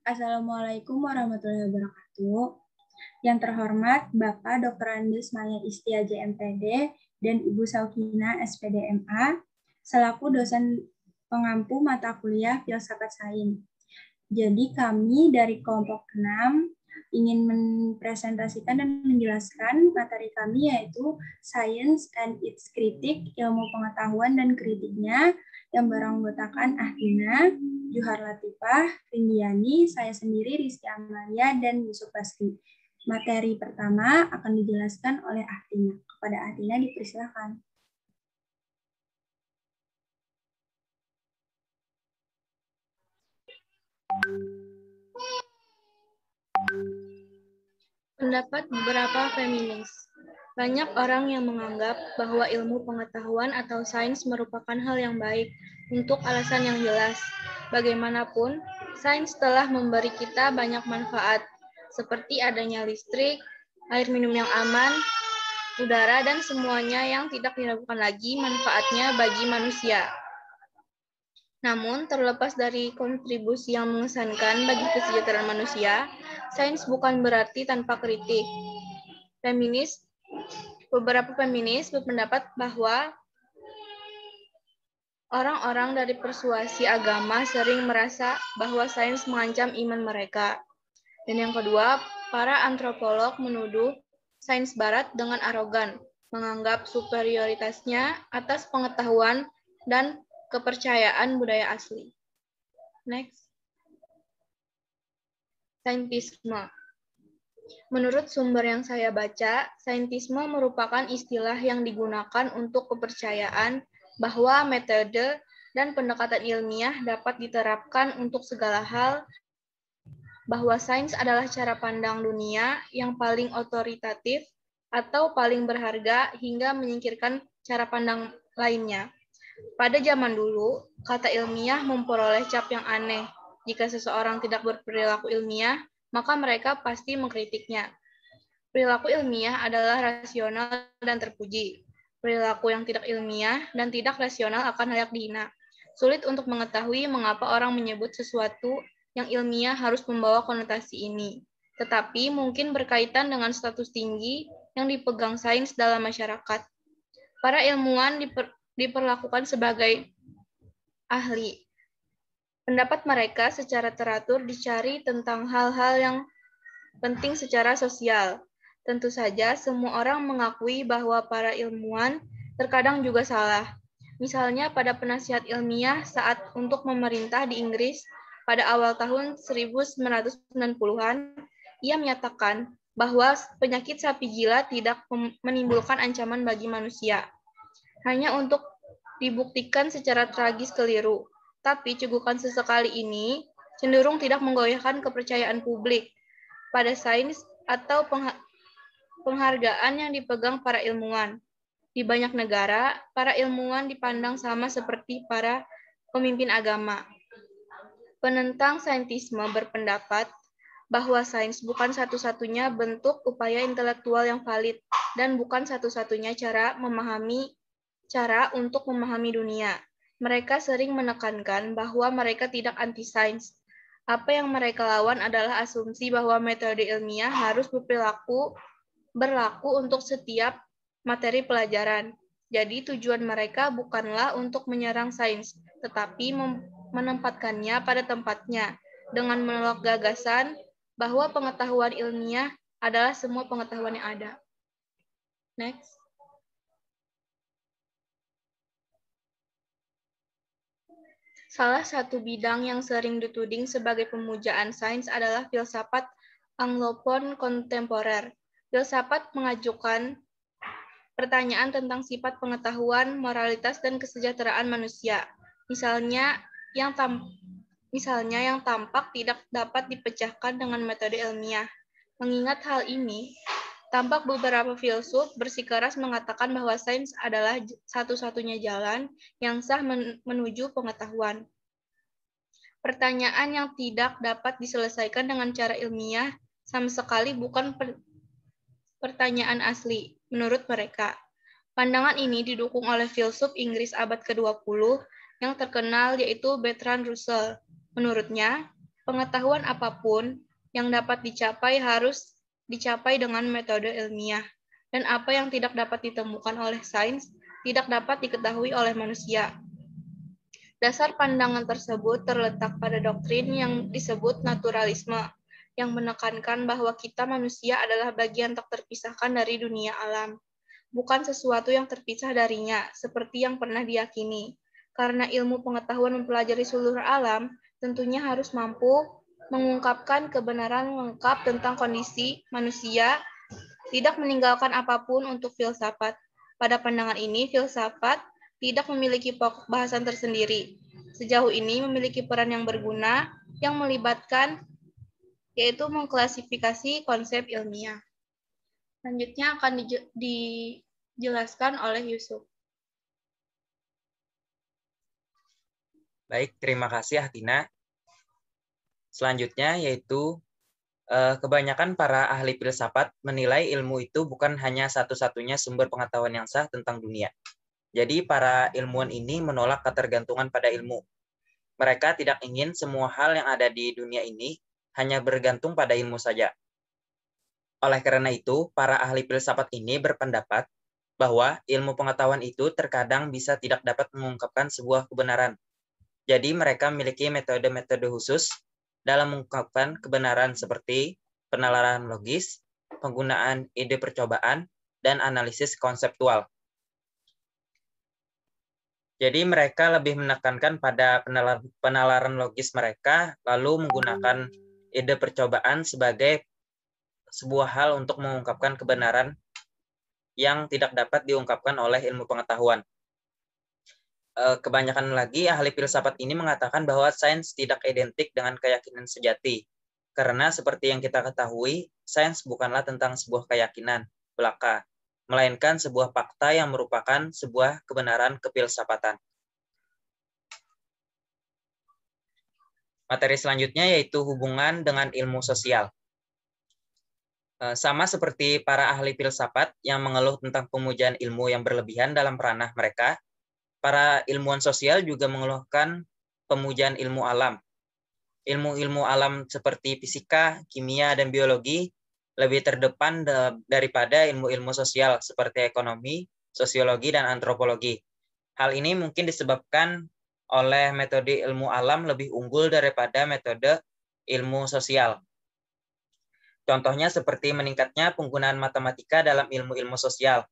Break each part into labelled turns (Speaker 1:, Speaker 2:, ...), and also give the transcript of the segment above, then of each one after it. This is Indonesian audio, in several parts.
Speaker 1: Assalamualaikum warahmatullahi wabarakatuh. Yang terhormat Bapak Dr. Andes Maya Istiaja MPD dan Ibu Saukina SPD MA selaku dosen pengampu mata kuliah Filsafat Sains. Jadi kami dari kelompok 6 ingin mempresentasikan dan menjelaskan materi kami yaitu Science and its Critic, ilmu pengetahuan dan kritiknya, yang beranggotakan Ahdina, Juhar Latifah, Rindiani, saya sendiri Rizky Amalia, dan Yusuf Basri. Materi pertama akan dijelaskan oleh Ahdina. Kepada Ahdina dipersilakan.
Speaker 2: Pendapat beberapa feminis. Banyak orang yang menganggap bahwa ilmu pengetahuan atau sains merupakan hal yang baik untuk alasan yang jelas. Bagaimanapun, sains telah memberi kita banyak manfaat, seperti adanya listrik, air minum yang aman, udara, dan semuanya yang tidak diragukan lagi manfaatnya bagi manusia. Namun, terlepas dari kontribusi yang mengesankan bagi kesejahteraan manusia, sains bukan berarti tanpa kritik. Beberapa feminis berpendapat bahwa orang-orang dari persuasi agama sering merasa bahwa sains mengancam iman mereka. Dan yang kedua, para antropolog menuduh sains barat dengan arogan, menganggap superioritasnya atas pengetahuan dan kepercayaan budaya asli. Next. Saintisme. Menurut sumber yang saya baca, saintisme merupakan istilah yang digunakan untuk kepercayaan bahwa metode dan pendekatan ilmiah dapat diterapkan untuk segala hal, bahwa sains adalah cara pandang dunia yang paling otoritatif atau paling berharga hingga menyingkirkan cara pandang lainnya. Pada zaman dulu, kata ilmiah memperoleh cap yang aneh. Jika seseorang tidak berperilaku ilmiah, maka mereka pasti mengkritiknya. Perilaku ilmiah adalah rasional dan terpuji. Perilaku yang tidak ilmiah dan tidak rasional akan layak dihina. Sulit untuk mengetahui mengapa orang menyebut sesuatu yang ilmiah harus membawa konotasi ini. Tetapi mungkin berkaitan dengan status tinggi yang dipegang sains dalam masyarakat. Para ilmuwan diperlakukan sebagai ahli. Pendapat mereka secara teratur dicari tentang hal-hal yang penting secara sosial. Tentu saja, semua orang mengakui bahwa para ilmuwan terkadang juga salah. Misalnya pada penasihat ilmiah saat untuk memerintah di Inggris pada awal tahun 1990-an, ia menyatakan bahwa penyakit sapi gila tidak menimbulkan ancaman bagi manusia. Hanya untuk dibuktikan secara tragis keliru. Tapi cegukan sesekali ini cenderung tidak menggoyahkan kepercayaan publik pada sains atau penghargaan yang dipegang para ilmuwan. Di banyak negara, para ilmuwan dipandang sama seperti para pemimpin agama. Penentang saintisme berpendapat bahwa sains bukan satu-satunya bentuk upaya intelektual yang valid dan bukan satu-satunya cara untuk memahami dunia. Mereka sering menekankan bahwa mereka tidak anti-sains. Apa yang mereka lawan adalah asumsi bahwa metode ilmiah harus berlaku untuk setiap materi pelajaran. Jadi tujuan mereka bukanlah untuk menyerang sains, tetapi menempatkannya pada tempatnya dengan menolak gagasan bahwa pengetahuan ilmiah adalah semua pengetahuan yang ada. Next. Salah satu bidang yang sering dituding sebagai pemujaan sains adalah filsafat Anglopon kontemporer. Filsafat mengajukan pertanyaan tentang sifat pengetahuan, moralitas, dan kesejahteraan manusia. Misalnya yang tampak tidak dapat dipecahkan dengan metode ilmiah. Mengingat hal ini, tampak beberapa filsuf bersikeras mengatakan bahwa sains adalah satu-satunya jalan yang sah menuju pengetahuan. Pertanyaan yang tidak dapat diselesaikan dengan cara ilmiah sama sekali bukan pertanyaan asli, menurut mereka. Pandangan ini didukung oleh filsuf Inggris abad ke-20 yang terkenal yaitu Bertrand Russell. Menurutnya, Pengetahuan apapun yang dapat dicapai harus dicapai dengan metode ilmiah, dan apa yang tidak dapat ditemukan oleh sains tidak dapat diketahui oleh manusia. Dasar pandangan tersebut terletak pada doktrin yang disebut naturalisme, yang menekankan bahwa kita manusia adalah bagian tak terpisahkan dari dunia alam, bukan sesuatu yang terpisah darinya, seperti yang pernah diyakini. Karena ilmu pengetahuan mempelajari seluruh alam, tentunya harus mampu mengungkapkan kebenaran lengkap tentang kondisi manusia, tidak meninggalkan apapun untuk filsafat. Pada pandangan ini, filsafat tidak memiliki pokok bahasan tersendiri. Sejauh ini memiliki peran yang berguna yang melibatkan yaitu mengklasifikasi konsep ilmiah. Selanjutnya akan dijelaskan oleh Yusuf.
Speaker 3: Baik, terima kasih Atina. Selanjutnya yaitu kebanyakan para ahli filsafat menilai ilmu itu bukan hanya satu-satunya sumber pengetahuan yang sah tentang dunia. Jadi para ilmuwan ini menolak ketergantungan pada ilmu. Mereka tidak ingin semua hal yang ada di dunia ini hanya bergantung pada ilmu saja. Oleh karena itu, para ahli filsafat ini berpendapat bahwa ilmu pengetahuan itu terkadang bisa tidak dapat mengungkapkan sebuah kebenaran. Jadi mereka memiliki metode-metode khusus dalam mengungkapkan kebenaran seperti penalaran logis, penggunaan ide percobaan, dan analisis konseptual. Jadi mereka lebih menekankan pada penalaran logis mereka, lalu menggunakan ide percobaan sebagai sebuah hal untuk mengungkapkan kebenaran yang tidak dapat diungkapkan oleh ilmu pengetahuan. Kebanyakan lagi ahli filsafat ini mengatakan bahwa sains tidak identik dengan keyakinan sejati. Karena seperti yang kita ketahui, sains bukanlah tentang sebuah keyakinan belaka, melainkan sebuah fakta yang merupakan sebuah kebenaran kefilsafatan. Materi selanjutnya yaitu hubungan dengan ilmu sosial. Sama seperti para ahli filsafat yang mengeluh tentang pemujaan ilmu yang berlebihan dalam ranah mereka, para ilmuwan sosial juga mengeluhkan pemujaan ilmu alam. Ilmu-ilmu alam seperti fisika, kimia, dan biologi lebih terdepan daripada ilmu-ilmu sosial seperti ekonomi, sosiologi, dan antropologi. Hal ini mungkin disebabkan oleh metode ilmu alam lebih unggul daripada metode ilmu sosial. Contohnya seperti meningkatnya penggunaan matematika dalam ilmu-ilmu sosial.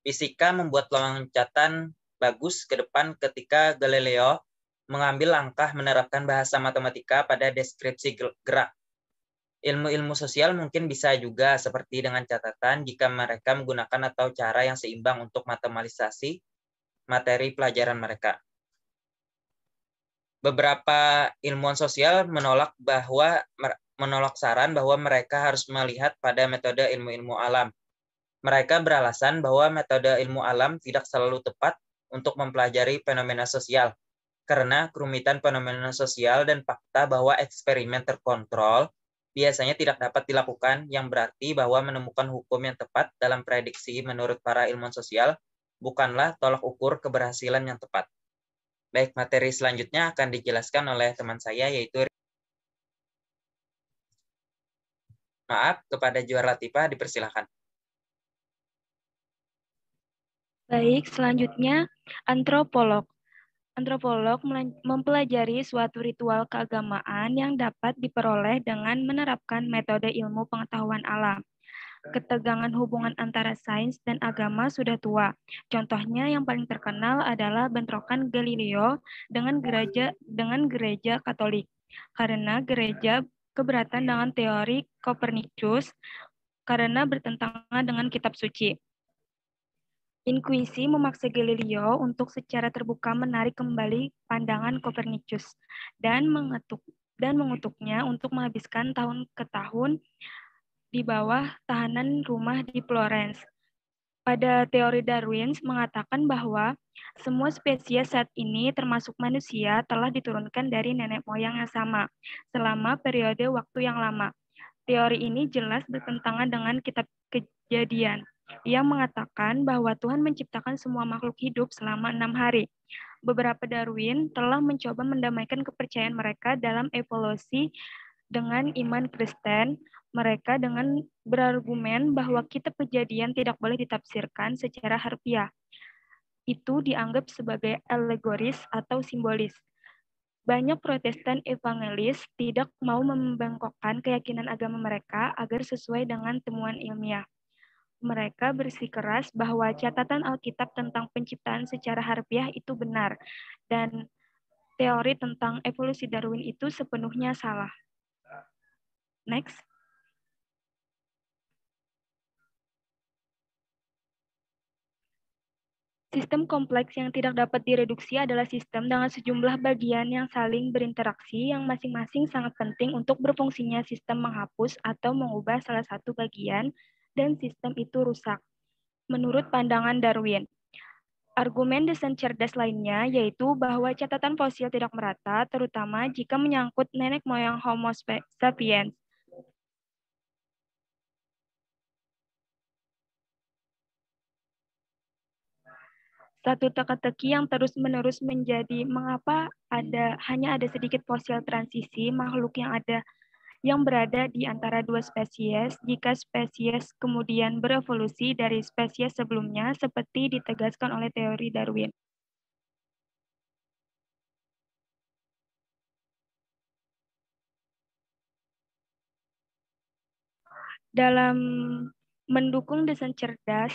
Speaker 3: Fisika membuat loncatan bagus ke depan ketika Galileo mengambil langkah menerapkan bahasa matematika pada deskripsi gerak. Ilmu-ilmu sosial mungkin bisa juga seperti dengan catatan jika mereka menggunakan atau cara yang seimbang untuk matematisasi materi pelajaran mereka. Beberapa ilmuwan sosial menolak saran bahwa mereka harus melihat pada metode ilmu-ilmu alam. Mereka beralasan bahwa metode ilmu alam tidak selalu tepat untuk mempelajari fenomena sosial, karena kerumitan fenomena sosial dan fakta bahwa eksperimen terkontrol biasanya tidak dapat dilakukan, yang berarti bahwa menemukan hukum yang tepat dalam prediksi menurut para ilmuwan sosial bukanlah tolak ukur keberhasilan yang tepat. Baik, materi selanjutnya akan dijelaskan oleh teman saya, yaitu maaf, kepada Juara Latifah dipersilakan.
Speaker 4: Baik, selanjutnya antropolog. Antropolog mempelajari suatu ritual keagamaan yang dapat diperoleh dengan menerapkan metode ilmu pengetahuan alam. Ketegangan hubungan antara sains dan agama sudah tua. Contohnya yang paling terkenal adalah bentrokan Galileo dengan gereja Katolik. Karena gereja keberatan dengan teori Copernicus karena bertentangan dengan kitab suci. Inkuisi memaksa Galileo untuk secara terbuka menarik kembali pandangan Copernicus dan mengutuknya untuk menghabiskan tahun ke tahun di bawah tahanan rumah di Florence. Pada teori Darwin mengatakan bahwa semua spesies saat ini termasuk manusia telah diturunkan dari nenek moyang yang sama selama periode waktu yang lama. Teori ini jelas bertentangan dengan kitab Kejadian yang mengatakan bahwa Tuhan menciptakan semua makhluk hidup selama 6 hari. Beberapa Darwin telah mencoba mendamaikan kepercayaan mereka dalam evolusi dengan iman Kristen. Mereka dengan berargumen bahwa kitab Kejadian tidak boleh ditafsirkan secara harfiah. Itu dianggap sebagai alegoris atau simbolis. Banyak Protestan evangelis tidak mau membengkokkan keyakinan agama mereka agar sesuai dengan temuan ilmiah. Mereka bersikeras bahwa catatan Alkitab tentang penciptaan secara harfiah itu benar, dan teori tentang evolusi Darwin itu sepenuhnya salah. Next. Sistem kompleks yang tidak dapat direduksi adalah sistem dengan sejumlah bagian yang saling berinteraksi yang masing-masing sangat penting untuk berfungsinya sistem menghapus atau mengubah salah satu bagian dan sistem itu rusak. Menurut pandangan Darwin, argumen desain cerdas lainnya yaitu bahwa catatan fosil tidak merata, terutama jika menyangkut nenek moyang Homo sapiens. Satu teka-teki yang terus-menerus menjadi mengapa hanya ada sedikit fosil transisi makhluk yang berada di antara dua spesies jika spesies kemudian berevolusi dari spesies sebelumnya seperti ditegaskan oleh teori Darwin. Dalam mendukung desain cerdas,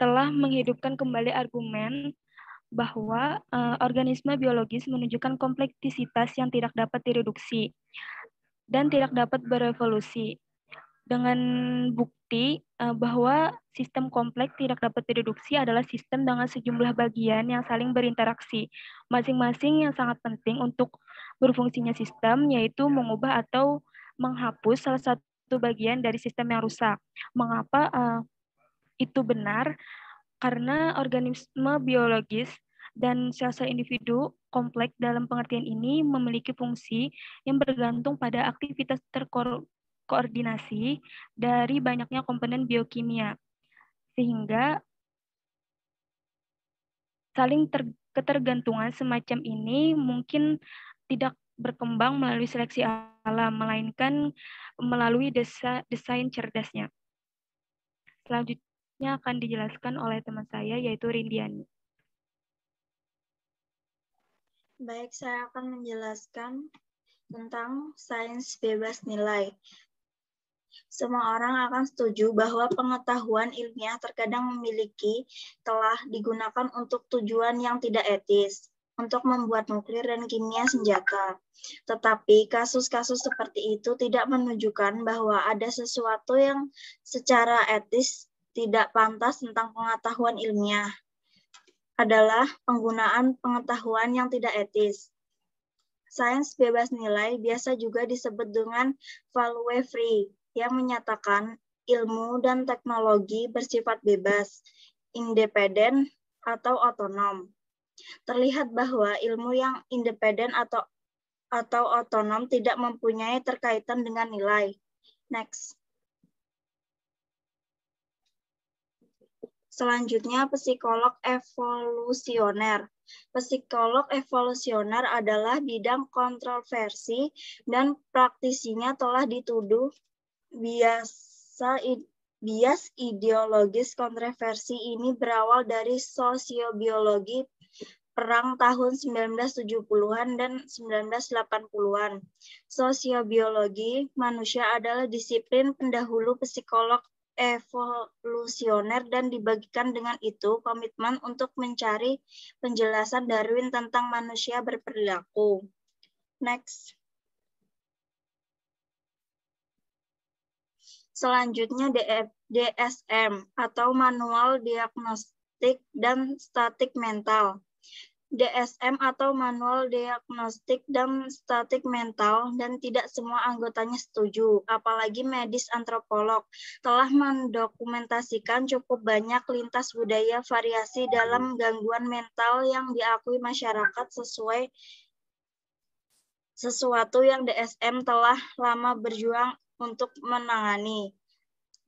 Speaker 4: telah menghidupkan kembali argumen bahwa organisme biologis menunjukkan kompleksitas yang tidak dapat direduksi dan tidak dapat berevolusi. Dengan bukti bahwa sistem kompleks tidak dapat direduksi adalah sistem dengan sejumlah bagian yang saling berinteraksi, masing-masing yang sangat penting untuk berfungsinya sistem, yaitu mengubah atau menghapus salah satu bagian dari sistem yang rusak. Mengapa itu benar? Karena organisme biologis dan sel-sel individu kompleks dalam pengertian ini memiliki fungsi yang bergantung pada aktivitas terkoordinasi dari banyaknya komponen biokimia, sehingga saling ketergantungan semacam ini mungkin tidak berkembang melalui seleksi alam, melainkan melalui desain cerdasnya. Selanjutnya akan dijelaskan oleh teman saya, yaitu Rindiani.
Speaker 5: Baik, saya akan menjelaskan tentang sains bebas nilai. Semua orang akan setuju bahwa pengetahuan ilmiah terkadang telah digunakan untuk tujuan yang tidak etis, untuk membuat nuklir dan kimia senjata. Tetapi kasus-kasus seperti itu tidak menunjukkan bahwa ada sesuatu yang secara etis tidak pantas tentang pengetahuan ilmiah. Adalah penggunaan pengetahuan yang tidak etis. Sains bebas nilai biasa juga disebut dengan value free, yang menyatakan ilmu dan teknologi bersifat bebas, independen, atau otonom. Terlihat bahwa ilmu yang independen atau otonom tidak mempunyai terkaitan dengan nilai. Next. Selanjutnya, psikolog evolusioner. Psikolog evolusioner adalah bidang kontroversi dan praktisinya telah dituduh bias ideologis. Kontroversi ini berawal dari sosiobiologi perang tahun 1970-an dan 1980-an. Sosiobiologi manusia adalah disiplin pendahulu psikolog evolusioner dan dibagikan dengan itu komitmen untuk mencari penjelasan Darwin tentang manusia berperilaku. Next. Selanjutnya DSM atau Manual Diagnostik dan Statik Mental. DSM atau Manual Diagnostik dan Statik Mental dan tidak semua anggotanya setuju, apalagi medis antropolog, telah mendokumentasikan cukup banyak lintas budaya variasi dalam gangguan mental yang diakui masyarakat sesuatu yang DSM telah lama berjuang untuk menangani.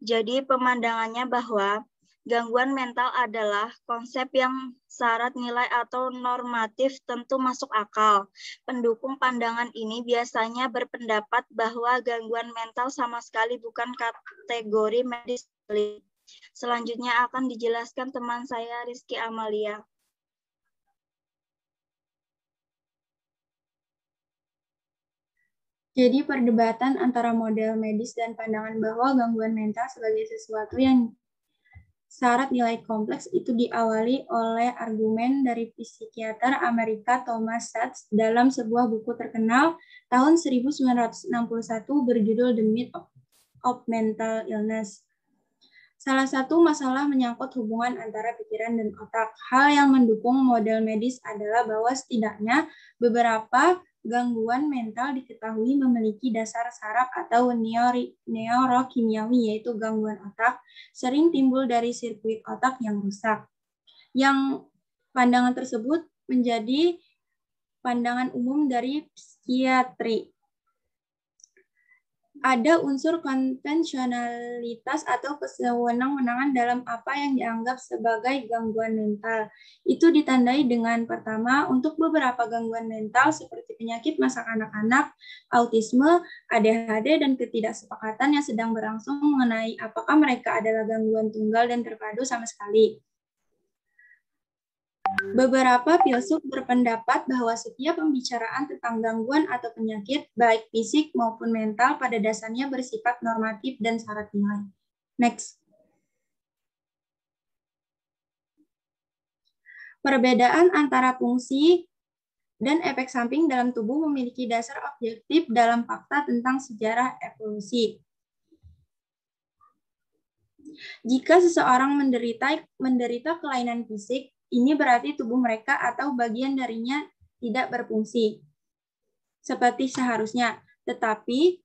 Speaker 5: Jadi pemandangannya bahwa Gangguan mental adalah konsep yang syarat nilai atau normatif tentu masuk akal. Pendukung pandangan ini biasanya berpendapat bahwa gangguan mental sama sekali bukan kategori medis. Selanjutnya akan dijelaskan teman saya Rizky Amalia.
Speaker 1: Jadi perdebatan antara model medis dan pandangan bahwa gangguan mental sebagai sesuatu yang syarat nilai kompleks itu diawali oleh argumen dari psikiater Amerika Thomas Sachs dalam sebuah buku terkenal tahun 1961 berjudul The Myth of Mental Illness. Salah satu masalah menyangkut hubungan antara pikiran dan otak. Hal yang mendukung model medis adalah bahwa setidaknya beberapa gangguan mental diketahui memiliki dasar saraf atau neurokimiawi, yaitu gangguan otak, sering timbul dari sirkuit otak yang rusak. Yang pandangan tersebut menjadi pandangan umum dari psikiatri. Ada unsur konvensionalitas atau kesewenang-wenangan dalam apa yang dianggap sebagai gangguan mental. Itu ditandai dengan pertama, untuk beberapa gangguan mental seperti penyakit masa anak-anak, autisme, ADHD, dan ketidaksepakatan yang sedang berlangsung mengenai apakah mereka adalah gangguan tunggal dan terpadu sama sekali. Beberapa filsuf berpendapat bahwa setiap pembicaraan tentang gangguan atau penyakit, baik fisik maupun mental, pada dasarnya bersifat normatif dan syarat nilai. Next. Perbedaan antara fungsi dan efek samping dalam tubuh memiliki dasar objektif dalam fakta tentang sejarah evolusi. Jika seseorang menderita kelainan fisik, ini berarti tubuh mereka atau bagian darinya tidak berfungsi seperti seharusnya. Tetapi,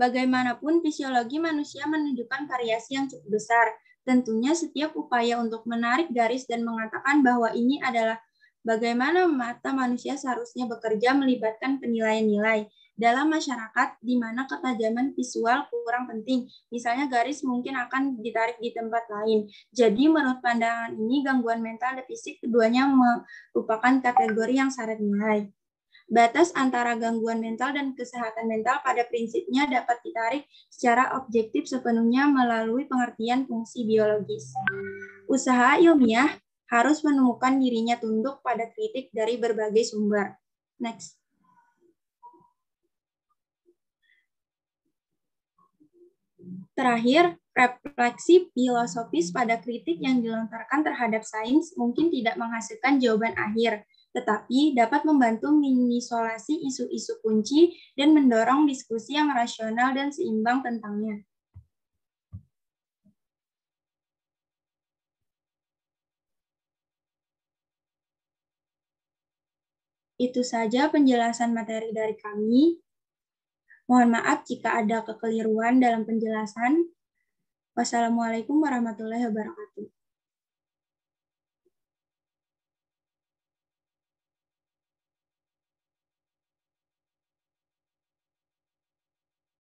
Speaker 1: bagaimanapun fisiologi manusia menunjukkan variasi yang cukup besar. Tentunya setiap upaya untuk menarik garis dan mengatakan bahwa ini adalah bagaimana mata manusia seharusnya bekerja melibatkan penilaian nilai. Dalam masyarakat di mana ketajaman visual kurang penting, misalnya garis mungkin akan ditarik di tempat lain. Jadi menurut pandangan ini, gangguan mental dan fisik keduanya merupakan kategori yang syarat nilai. Batas antara gangguan mental dan kesehatan mental pada prinsipnya dapat ditarik secara objektif sepenuhnya melalui pengertian fungsi biologis. Usaha ilmiah harus menemukan dirinya tunduk pada kritik dari berbagai sumber. Next. Terakhir, refleksi filosofis pada kritik yang dilontarkan terhadap sains mungkin tidak menghasilkan jawaban akhir, tetapi dapat membantu mengisolasi isu-isu kunci dan mendorong diskusi yang rasional dan seimbang tentangnya. Itu saja penjelasan materi dari kami. Mohon maaf jika ada kekeliruan dalam penjelasan. Wassalamualaikum warahmatullahi wabarakatuh.